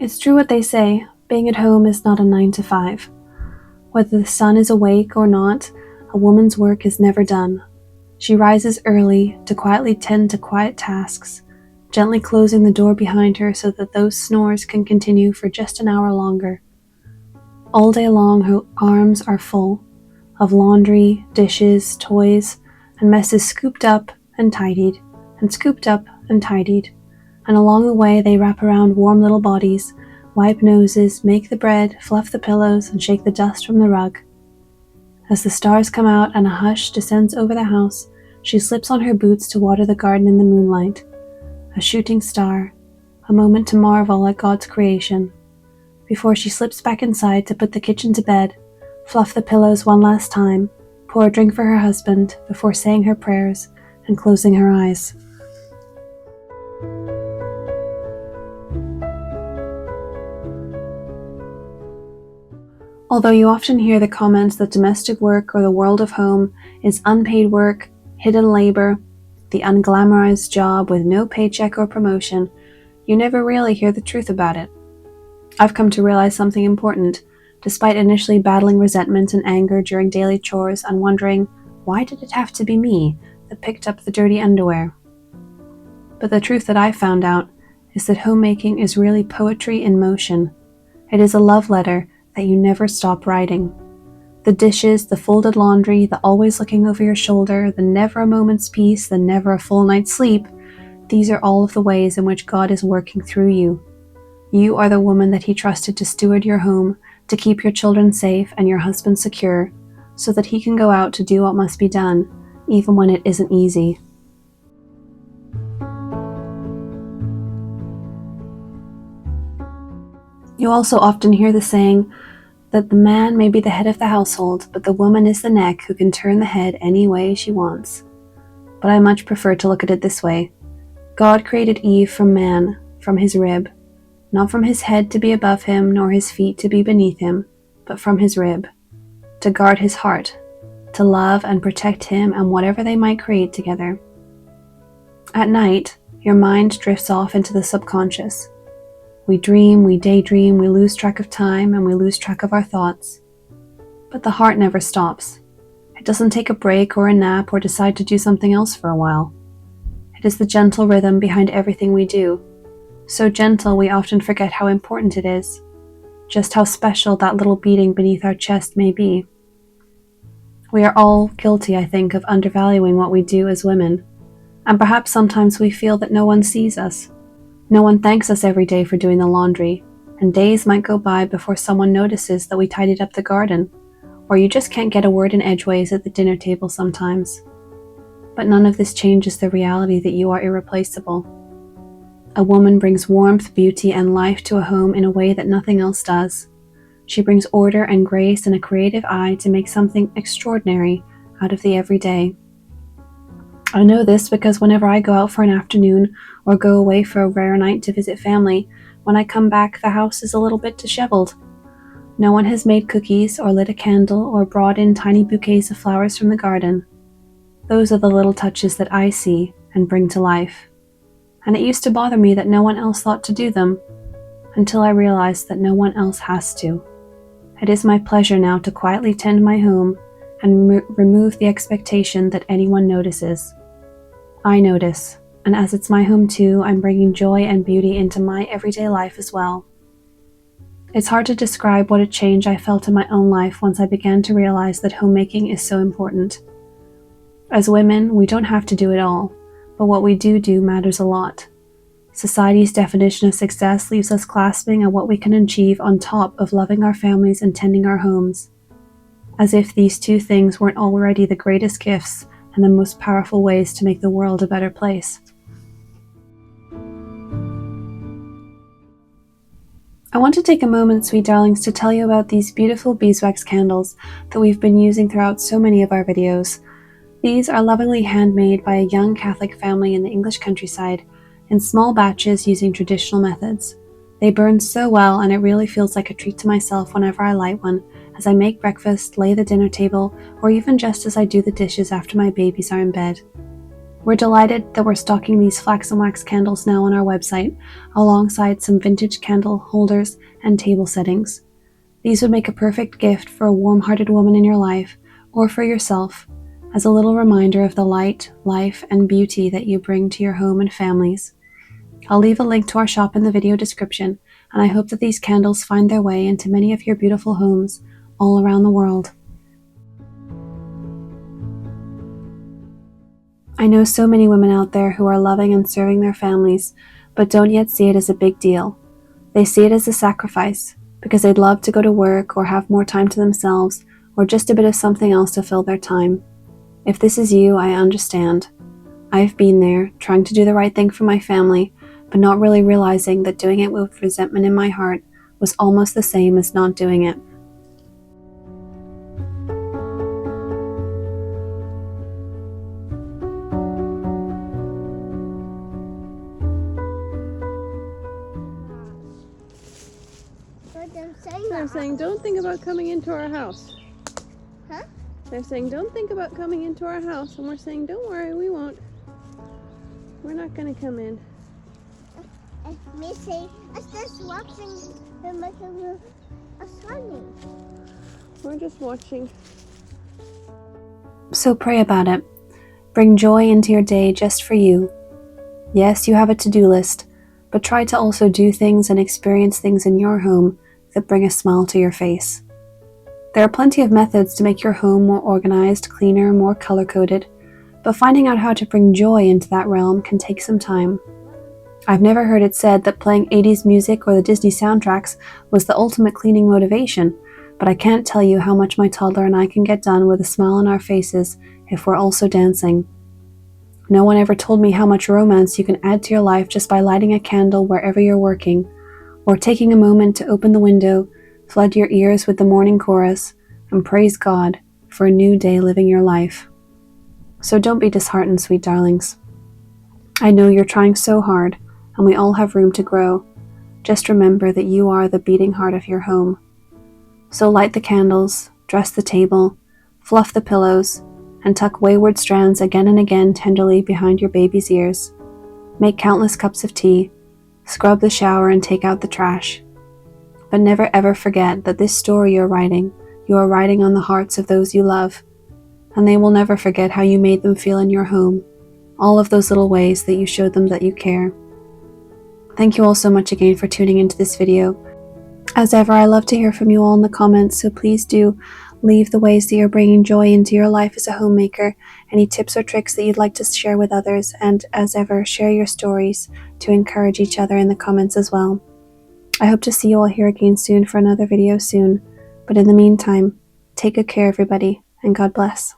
It's true what they say, being at home is not a 9 to 5. Whether the sun is awake or not, a woman's work is never done. She rises early to quietly tend to quiet tasks, gently closing the door behind her so that those snores can continue for just an hour longer. All day long her arms are full of laundry, dishes, toys, and messes scooped up and tidied, and scooped up and tidied, and along the way they wrap around warm little bodies, wipe noses, make the bread, fluff the pillows, and shake the dust from the rug. As the stars come out and a hush descends over the house, she slips on her boots to water the garden in the moonlight. A shooting star, a moment to marvel at God's creation, before she slips back inside to put the kitchen to bed, fluff the pillows one last time, pour a drink for her husband before saying her prayers and closing her eyes. Although you often hear the comments that domestic work or the world of home is unpaid work, hidden labor, the unglamorized job with no paycheck or promotion, you never really hear the truth about it. I've come to realize something important, despite initially battling resentment and anger during daily chores and wondering, why did it have to be me that picked up the dirty underwear? But the truth that I found out is that homemaking is really poetry in motion. It is a love letter that you never stop writing. The dishes, the folded laundry, the always looking over your shoulder, the never a moment's peace, the never a full night's sleep, these are all of the ways in which God is working through you. You are the woman that He trusted to steward your home, to keep your children safe and your husband secure, so that he can go out to do what must be done, even when it isn't easy. You also often hear the saying that the man may be the head of the household, but the woman is the neck who can turn the head any way she wants. But I much prefer to look at it this way. God created Eve from man, from his rib, not from his head to be above him, nor his feet to be beneath him, but from his rib, to guard his heart, to love and protect him and whatever they might create together. At night, your mind drifts off into the subconscious. We dream, we daydream, we lose track of time, and we lose track of our thoughts. But the heart never stops. It doesn't take a break or a nap or decide to do something else for a while. It is the gentle rhythm behind everything we do. So gentle we often forget how important it is, just how special that little beating beneath our chest may be. We are all guilty, I think, of undervaluing what we do as women, and perhaps sometimes we feel that no one sees us. No one thanks us every day for doing the laundry, and days might go by before someone notices that we tidied up the garden, or you just can't get a word in edgeways at the dinner table sometimes. But none of this changes the reality that you are irreplaceable. A woman brings warmth, beauty, and life to a home in a way that nothing else does. She brings order and grace and a creative eye to make something extraordinary out of the everyday. I know this because whenever I go out for an afternoon or go away for a rare night to visit family, when I come back the house is a little bit disheveled. No one has made cookies or lit a candle or brought in tiny bouquets of flowers from the garden. Those are the little touches that I see and bring to life. And it used to bother me that no one else thought to do them, until I realized that no one else has to. It is my pleasure now to quietly tend my home and remove the expectation that anyone notices. I notice, and as it's my home too, I'm bringing joy and beauty into my everyday life as well. It's hard to describe what a change I felt in my own life once I began to realize that homemaking is so important. As women, we don't have to do it all, but what we do matters a lot. Society's definition of success leaves us clasping at what we can achieve on top of loving our families and tending our homes, as if these two things weren't already the greatest gifts and the most powerful ways to make the world a better place. I want to take a moment, sweet darlings, to tell you about these beautiful beeswax candles that we've been using throughout so many of our videos. These are lovingly handmade by a young Catholic family in the English countryside, in small batches using traditional methods. They burn so well, and it really feels like a treat to myself whenever I light one, as I make breakfast, lay the dinner table, or even just as I do the dishes after my babies are in bed. We're delighted that we're stocking these flax and wax candles now on our website, alongside some vintage candle holders and table settings. These would make a perfect gift for a warm-hearted woman in your life, or for yourself, as a little reminder of the light, life, and beauty that you bring to your home and families. I'll leave a link to our shop in the video description, and I hope that these candles find their way into many of your beautiful homes all around the world. I know so many women out there who are loving and serving their families, but don't yet see it as a big deal. They see it as a sacrifice, because they'd love to go to work or have more time to themselves, or just a bit of something else to fill their time. If this is you, I understand. I've been there, trying to do the right thing for my family, but not really realizing that doing it with resentment in my heart was almost the same as not doing it. They're saying, don't think about coming into our house. Huh? They're saying, don't think about coming into our house. And we're saying, don't worry, we won't. We're not going to come in. Me say, I'm just watching the making a sunny. We're just watching. So pray about it. Bring joy into your day just for you. Yes, you have a to-do list, but try to also do things and experience things in your home that bring a smile to your face. There are plenty of methods to make your home more organized, cleaner, more color-coded, but finding out how to bring joy into that realm can take some time. I've never heard it said that playing 80s music or the Disney soundtracks was the ultimate cleaning motivation, but I can't tell you how much my toddler and I can get done with a smile on our faces if we're also dancing. No one ever told me how much romance you can add to your life just by lighting a candle wherever you're working, or taking a moment to open the window, flood your ears with the morning chorus, and praise God for a new day living your life. So don't be disheartened, sweet darlings. I know you're trying so hard, and we all have room to grow. Just remember that you are the beating heart of your home. So light the candles, dress the table, fluff the pillows, and tuck wayward strands again and again tenderly behind your baby's ears. Make countless cups of tea, scrub the shower and take out the trash. But never ever forget that this story you are writing on the hearts of those you love, and they will never forget how you made them feel in your home, all of those little ways that you showed them that you care. Thank you all so much again for tuning into this video. As ever, I love to hear from you all in the comments, so please do leave the ways that you're bringing joy into your life as a homemaker, any tips or tricks that you'd like to share with others, and as ever, share your stories to encourage each other in the comments as well. I hope to see you all here again soon for another video soon, but in the meantime, take good care everybody, and God bless.